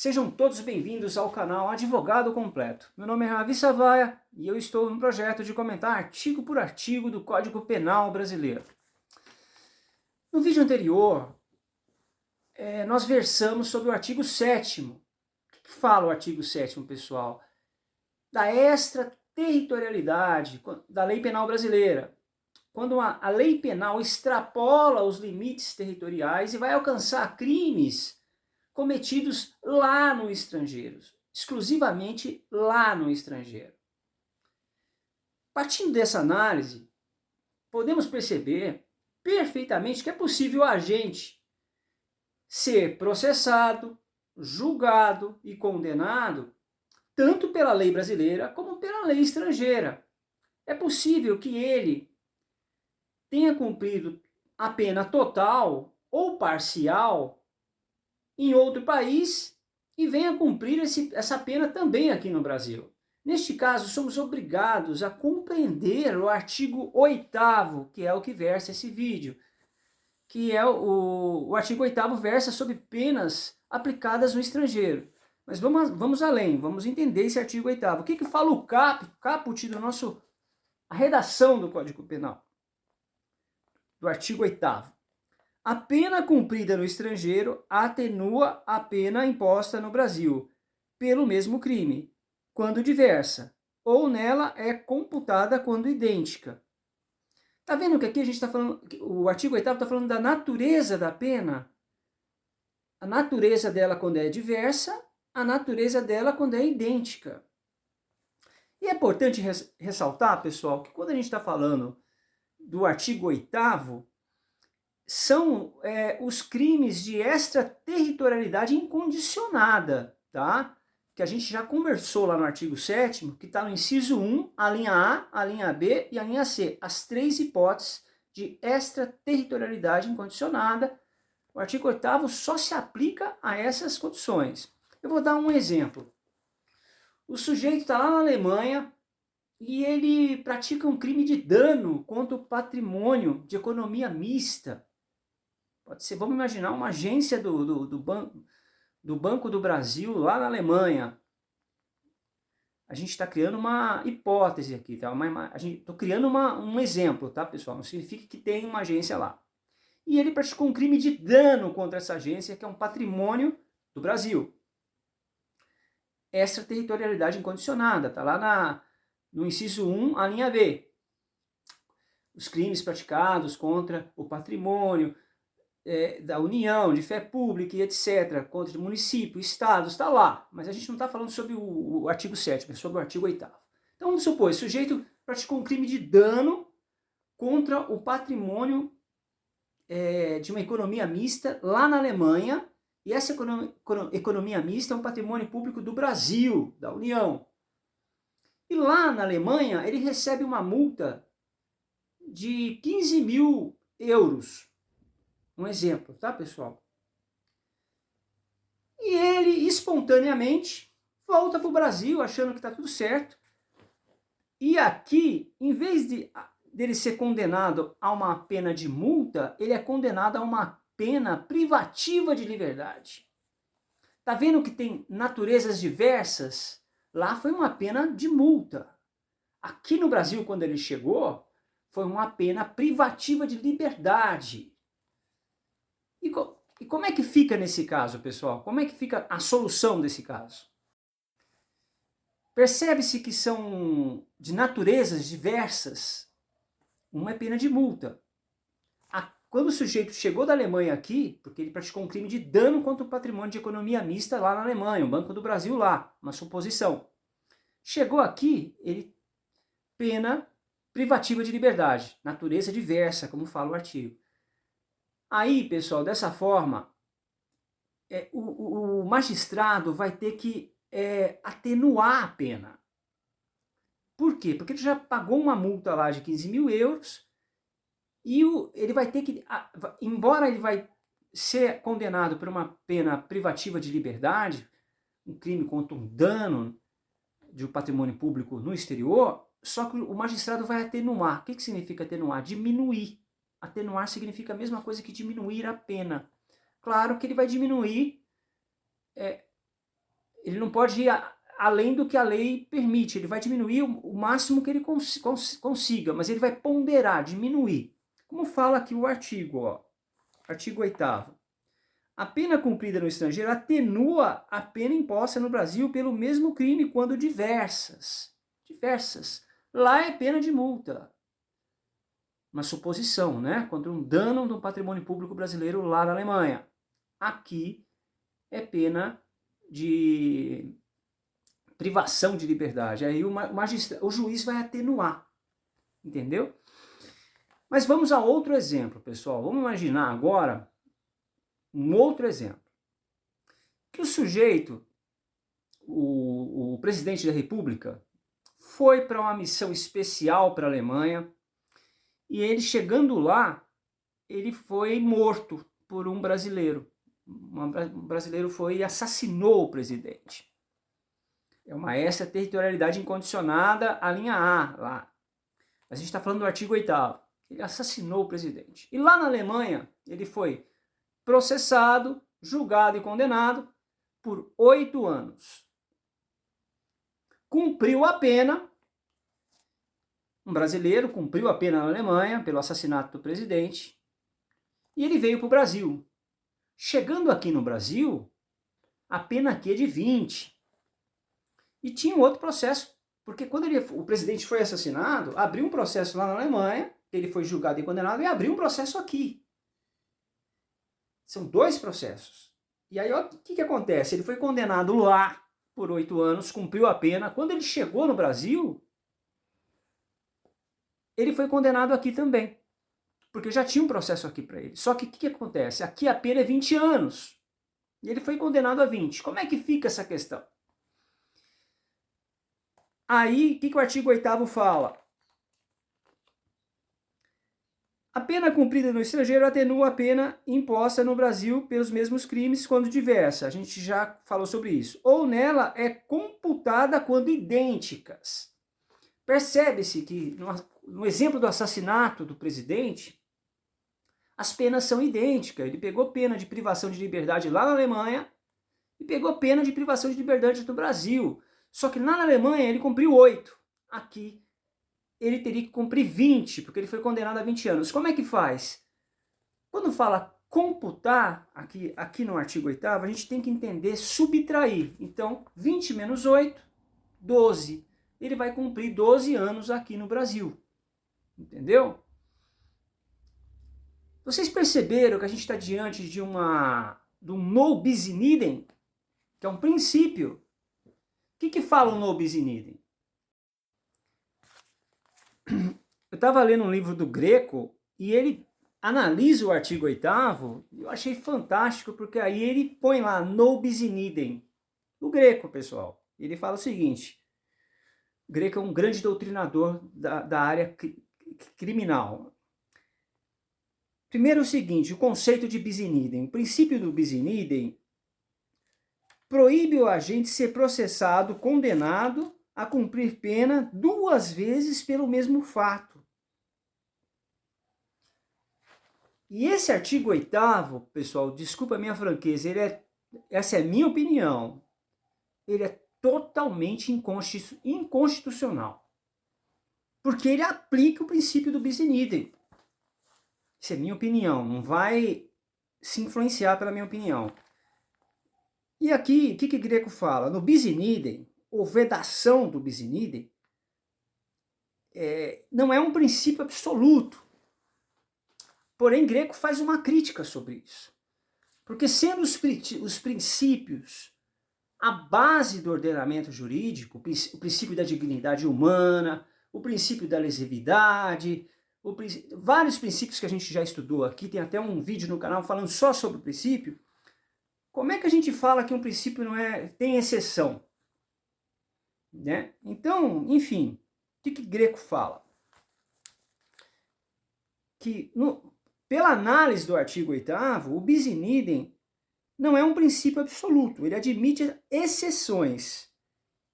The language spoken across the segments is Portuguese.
Sejam todos bem-vindos ao canal Advogado Completo. Meu nome é Ravi Savaia e eu estou no projeto de comentar artigo por artigo do Código Penal brasileiro. No vídeo anterior, nós versamos sobre o artigo 7º. O que fala o artigo 7º, pessoal? Da extraterritorialidade da lei penal brasileira. Quando a lei penal extrapola os limites territoriais e vai alcançar crimes cometidos lá no estrangeiro, exclusivamente lá no estrangeiro. Partindo dessa análise, podemos perceber perfeitamente que é possível o agente ser processado, julgado e condenado tanto pela lei brasileira como pela lei estrangeira. É possível que ele tenha cumprido a pena total ou parcial em outro país e venha cumprir essa pena também aqui no Brasil. Neste caso, somos obrigados a compreender o artigo 8º, que é o que versa esse vídeo, que é o artigo 8º versa sobre penas aplicadas no estrangeiro. Mas vamos além, vamos entender esse artigo 8º. O que fala o caput do a redação do Código Penal? Do artigo 8º. A pena cumprida no estrangeiro atenua a pena imposta no Brasil pelo mesmo crime, quando diversa, ou nela é computada quando idêntica. Tá vendo que aqui a gente está falando, o artigo 8º está falando da natureza da pena? A natureza dela quando é diversa, a natureza dela quando é idêntica. E é importante ressaltar, pessoal, que quando a gente está falando do artigo 8º, são os crimes de extraterritorialidade incondicionada, tá? Que a gente já conversou lá no artigo 7º, que está no inciso 1, a linha A, a linha B e a linha C. As três hipóteses de extraterritorialidade incondicionada. O artigo 8º só se aplica a essas condições. Eu vou dar um exemplo. O sujeito está lá na Alemanha e ele pratica um crime de dano contra o patrimônio de economia mista. Pode ser, vamos imaginar uma agência do Banco do Brasil lá na Alemanha. A gente está criando uma hipótese aqui, tá? Estou criando um exemplo, tá, pessoal? Não significa que tem uma agência lá. E ele praticou um crime de dano contra essa agência, que é um patrimônio do Brasil. Extraterritorialidade incondicionada, tá lá no inciso 1, a linha B. Os crimes praticados contra o patrimônio da União, de fé pública e etc., contra o município, estados, está lá. Mas a gente não está falando sobre o artigo 7º, é sobre o artigo 8º. Então vamos supor, esse sujeito praticou um crime de dano contra o patrimônio de uma economia mista lá na Alemanha, e essa economia mista é um patrimônio público do Brasil, da União. E lá na Alemanha ele recebe uma multa de 15 mil euros. Um exemplo, tá, pessoal? E ele, espontaneamente, volta para o Brasil, achando que está tudo certo. E aqui, em vez dele ser condenado a uma pena de multa, ele é condenado a uma pena privativa de liberdade. Tá vendo que tem naturezas diversas? Lá foi uma pena de multa. Aqui no Brasil, quando ele chegou, foi uma pena privativa de liberdade. E como é que fica nesse caso, pessoal? Como é que fica a solução desse caso? Percebe-se que são de naturezas diversas. Uma é pena de multa. Quando o sujeito chegou da Alemanha aqui, porque ele praticou um crime de dano contra o patrimônio de economia mista lá na Alemanha, o Banco do Brasil lá, uma suposição. Chegou aqui, ele pena privativa de liberdade, natureza diversa, como fala o artigo. Aí, pessoal, dessa forma, o magistrado vai ter que atenuar a pena. Por quê? Porque ele já pagou uma multa lá de 15 mil euros e ele vai ter que, embora ele vai ser condenado por uma pena privativa de liberdade, um crime contra um dano de um patrimônio público no exterior, só que o magistrado vai atenuar. O que significa atenuar? Diminuir. Atenuar significa a mesma coisa que diminuir a pena. Claro que ele vai diminuir ele não pode ir além do que a lei permite, ele vai diminuir o máximo que ele consiga, mas ele vai ponderar, diminuir. Como fala aqui o artigo, ó, artigo 8º. A pena cumprida no estrangeiro atenua a pena imposta no Brasil pelo mesmo crime quando diversas. Lá é pena de multa. Uma suposição, né? Contra um dano do patrimônio público brasileiro lá na Alemanha. Aqui é pena de privação de liberdade. Aí o juiz vai atenuar, entendeu? Mas vamos a outro exemplo, pessoal. Vamos imaginar agora um outro exemplo. Que o sujeito, o presidente da República, foi para uma missão especial para a Alemanha e ele, chegando lá, ele foi morto por um brasileiro. Um brasileiro foi e assassinou o presidente. É uma extraterritorialidade incondicionada, a linha A, lá. A gente está falando do artigo 8º. Ele assassinou o presidente. E lá na Alemanha, ele foi processado, julgado e condenado por 8 anos. Cumpriu a pena, um brasileiro cumpriu a pena na Alemanha pelo assassinato do presidente, e ele veio para o Brasil. Chegando aqui no Brasil, a pena aqui é de 20. E tinha um outro processo, porque quando o presidente foi assassinado, abriu um processo lá na Alemanha, ele foi julgado e condenado, e abriu um processo aqui. São 2 processos. E aí, o que acontece? Ele foi condenado lá por 8 anos, cumpriu a pena. Quando ele chegou no Brasil, ele foi condenado aqui também. Porque já tinha um processo aqui para ele. Só que o que acontece? Aqui a pena é 20 anos. E ele foi condenado a 20. Como é que fica essa questão? Aí, o que o artigo 8º fala? A pena cumprida no estrangeiro atenua a pena imposta no Brasil pelos mesmos crimes quando diversa. A gente já falou sobre isso. Ou nela é computada quando idênticas. Percebe-se que no exemplo do assassinato do presidente, as penas são idênticas. Ele pegou pena de privação de liberdade lá na Alemanha e pegou pena de privação de liberdade no Brasil. Só que lá na Alemanha ele cumpriu 8. Aqui ele teria que cumprir 20, porque ele foi condenado a 20 anos. Como é que faz? Quando fala computar, aqui no artigo 8º, a gente tem que entender subtrair. Então, 20 menos 8, 12. Ele vai cumprir 12 anos aqui no Brasil. Entendeu? Vocês perceberam que a gente está diante de um no bis in idem, que é um princípio. O que fala o no bis in idem? Eu estava lendo um livro do Greco e ele analisa o artigo 8º, e eu achei fantástico, porque aí ele põe lá no bis in idem. O Greco, pessoal, ele fala o seguinte: o Greco é um grande doutrinador da área criminal. Primeiro o seguinte, o conceito de bis in idem. O princípio do bis in idem proíbe o agente ser processado, condenado a cumprir pena 2 vezes pelo mesmo fato. E esse artigo 8º, pessoal, desculpa a minha franqueza, essa é a minha opinião, ele é totalmente inconstitucional. Porque ele aplica o princípio do bis in idem. Isso é minha opinião, não vai se influenciar pela minha opinião. E aqui, o que Greco fala? No bis in idem, ou vedação do bis in idem, não é um princípio absoluto. Porém, Greco faz uma crítica sobre isso. Porque sendo os princípios a base do ordenamento jurídico, o princípio da dignidade humana, o princípio da lesividade, vários princípios que a gente já estudou aqui, tem até um vídeo no canal falando só sobre o princípio. Como é que a gente fala que um princípio tem exceção? Né? Então, enfim, o que Greco fala? Que pela análise do artigo 8º, o bis in idem não é um princípio absoluto, ele admite exceções.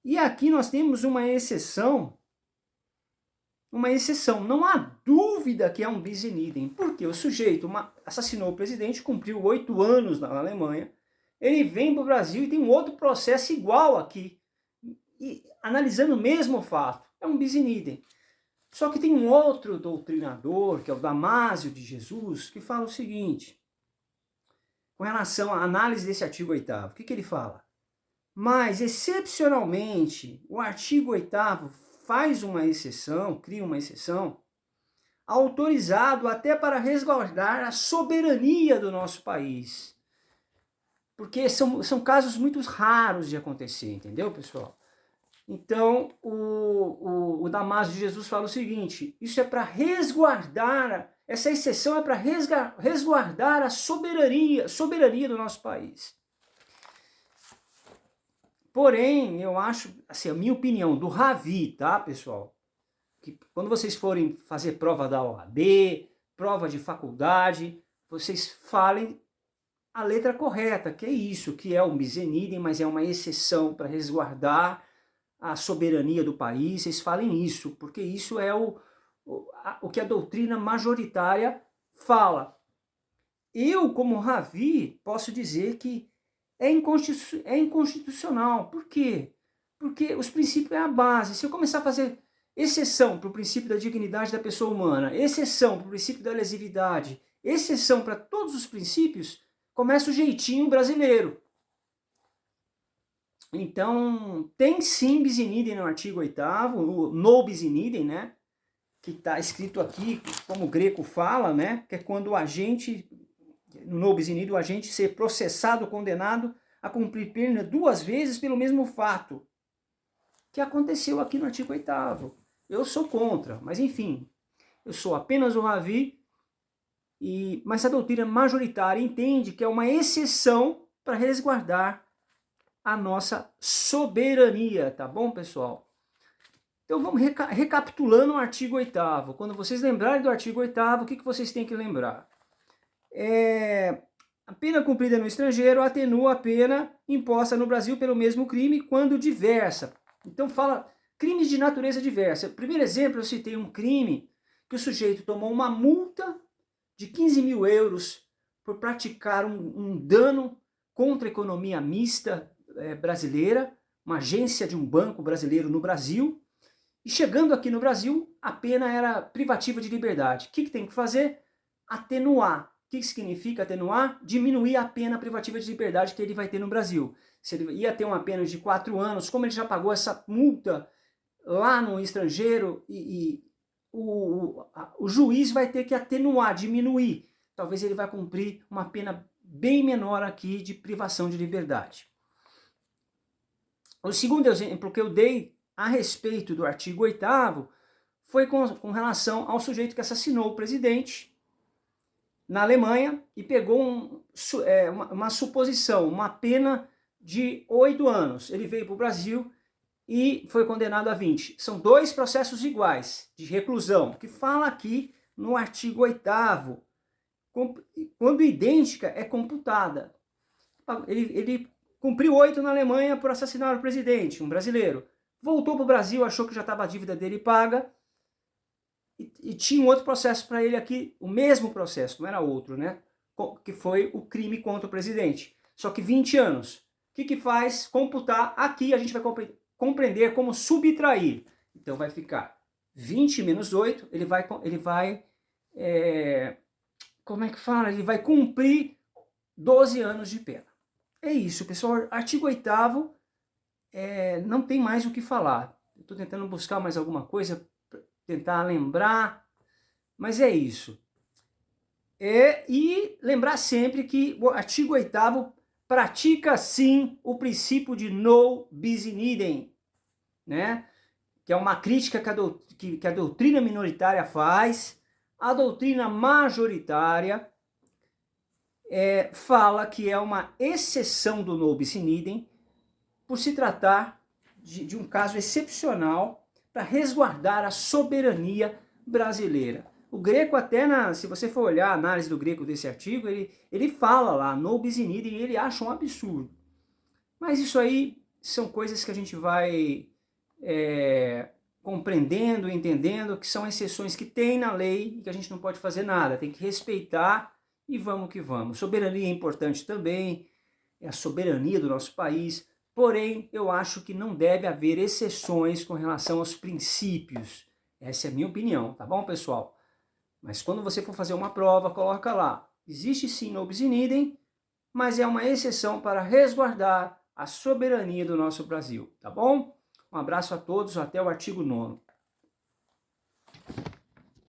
E aqui nós temos uma exceção. Não há dúvida que é um bis in idem, porque o sujeito assassinou o presidente, cumpriu 8 anos na Alemanha, ele vem para o Brasil e tem um outro processo igual aqui, e analisando o mesmo fato. É um bis in idem. Só que tem um outro doutrinador, que é o Damásio de Jesus, que fala o seguinte, com relação à análise desse artigo 8º. O que ele fala? Mas, excepcionalmente, o artigo 8º faz uma exceção, cria uma exceção, autorizado até para resguardar a soberania do nosso país. Porque são casos muito raros de acontecer, entendeu, pessoal? Então, o Damásio de Jesus fala o seguinte, isso é para resguardar, essa exceção é para resguardar a soberania do nosso país. Porém, eu acho, assim, a minha opinião, do Ravi, tá, pessoal? Que quando vocês forem fazer prova da OAB, prova de faculdade, vocês falem a letra correta, que é isso, que é um bis in idem, mas é uma exceção para resguardar a soberania do país. Vocês falem isso, porque isso é o que a doutrina majoritária fala. Eu, como Ravi, posso dizer que é inconstitucional. Por quê? Porque os princípios é a base. Se eu começar a fazer exceção para o princípio da dignidade da pessoa humana, exceção para o princípio da lesividade, exceção para todos os princípios, começa o jeitinho brasileiro. Então, tem sim bis in idem no artigo 8º, no bis in idem, né? Que está escrito aqui, como o Greco fala, né? Que é quando o agente, no bis in idem, o agente ser processado, condenado a cumprir pena 2 vezes pelo mesmo fato, que aconteceu aqui no artigo 8º. Eu sou contra, mas enfim, eu sou apenas o Ravi, mas a doutrina majoritária entende que é uma exceção para resguardar a nossa soberania, tá bom, pessoal? Então vamos recapitulando o artigo 8º. Quando vocês lembrarem do artigo 8º, o que vocês têm que lembrar? A pena cumprida no estrangeiro atenua a pena imposta no Brasil pelo mesmo crime quando diversa. Então fala crimes de natureza diversa. Primeiro exemplo, eu citei um crime que o sujeito tomou uma multa de 15 mil euros por praticar um dano contra a economia mista brasileira, uma agência de um banco brasileiro no Brasil, e chegando aqui no Brasil, a pena era privativa de liberdade. O que tem que fazer? Atenuar. O que significa atenuar? Diminuir a pena privativa de liberdade que ele vai ter no Brasil. Se ele ia ter uma pena de 4 anos, como ele já pagou essa multa lá no estrangeiro, o juiz vai ter que atenuar, diminuir. Talvez ele vai cumprir uma pena bem menor aqui de privação de liberdade. O segundo exemplo que eu dei a respeito do artigo 8º foi com relação ao sujeito que assassinou o presidente na Alemanha e pegou uma suposição, uma pena de 8 anos. Ele veio para o Brasil e foi condenado a 20. São 2 processos iguais de reclusão, que fala aqui no artigo 8º. Quando idêntica, é computada. Ele cumpriu 8 na Alemanha por assassinar o presidente, um brasileiro. Voltou para o Brasil, achou que já estava a dívida dele paga, e tinha um outro processo para ele aqui, o mesmo processo, não era outro, né? Que foi o crime contra o presidente. Só que 20 anos. O que faz? Computar. Aqui a gente vai compreender como subtrair. Então vai ficar 20 menos 8, ele vai como é que fala? Ele vai cumprir 12 anos de pena. É isso, pessoal. Artigo 8º, não tem mais o que falar. Estou tentando buscar mais alguma coisa, tentar lembrar, mas é isso. E lembrar sempre que o artigo 8º pratica sim o princípio de no bis in idem, né? Que é uma crítica que a doutrina minoritária faz. A doutrina majoritária fala que é uma exceção do no bis in idem, por se tratar de um caso excepcional para resguardar a soberania brasileira. O Greco até, se você for olhar a análise do Greco desse artigo, ele fala lá, no bis in idem, e ele acha um absurdo. Mas isso aí são coisas que a gente vai compreendendo, entendendo, que são exceções que tem na lei e que a gente não pode fazer nada, tem que respeitar e vamos que vamos. Soberania é importante também, é a soberania do nosso país, porém eu acho que não deve haver exceções com relação aos princípios. Essa é a minha opinião, tá bom, pessoal? Mas quando você for fazer uma prova, coloca lá, existe sim nobis in idem, mas é uma exceção para resguardar a soberania do nosso Brasil, tá bom? Um abraço a todos, até o artigo 9º.